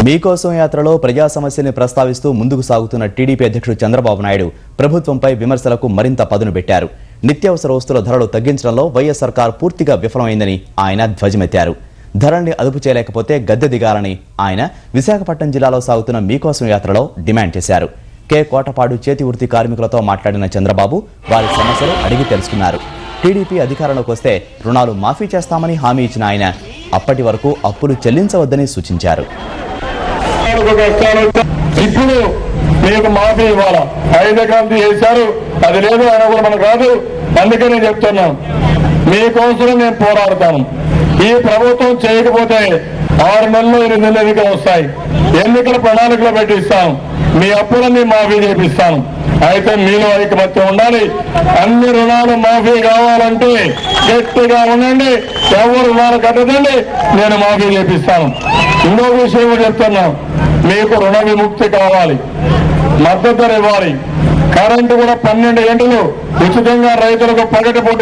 మీకోసం యాత్రలో ప్రజా సమస్యల్ని ప్రస్తావిస్తూ ముందుకు సాగుతున్న టీడీపీ అధ్యక్షుడు చంద్రబాబు నాయుడు ప్రభుత్వంపై విమర్శలకు మరింత పదును పెట్టారు. నిత్యావసర వస్తువుల ధరలు తగ్గించడంలో వైఎస్ సర్కార్ పూర్తిగా విఫలమైందని ఆయన ధ్వజమెత్తారు. ధరల్ని అదుపు చేయలేకపోతే గద్దె దిగాలని ఆయన విశాఖపట్నం జిల్లాలో సాగుతున్న మీకోసం యాత్రలో డిమాండ్ చేశారు. కే కోటపాడు చేతి వృత్తి కార్మికులతో మాట్లాడిన చంద్రబాబు వారి సమస్యలు అడిగి తెలుసుకున్నారు. టీడీపీ అధికారంలోకి వస్తే రుణాలు మాఫీ చేస్తామని హామీ ఇచ్చిన ఆయన అప్పటి వరకు అప్పులు చెల్లించవద్దని సూచించారు. ఇప్పుడు మీకు మాఫీ ఇవ్వాలా 5 ఎకరాలు చేశారు, అది లేదు ఆయన కూడా మనకు రాదు. అందుకనే చెప్తున్నాం, మీకోసం నేను పోరాడతాను. ఈ ప్రభుత్వం చేయకపోతే 6 నెలలు 8 నెలలు ఎన్నికలు వస్తాయి. ఎన్నికల ప్రణాళికలు పెట్టిస్తాం, మీ అప్పులన్నీ మాఫీ చేపిస్తాను. అయితే మీలో ఐకమత్యం ఉండాలి. అన్ని రుణాలు మాఫీ కావాలంటే గట్టిగా ఉండండి. ఎవరు రుణాలు కట్టదండి, నేను మాఫీ చేపిస్తాను. ఇంకొక విషయం కూడా చెప్తున్నాం, మీకు రుణ విముక్తి కావాలి, మద్దతు ధర ఇవ్వాలి. కరెంటు కూడా 12 గంటలు ఉచితంగా రైతులకు పగటి పూట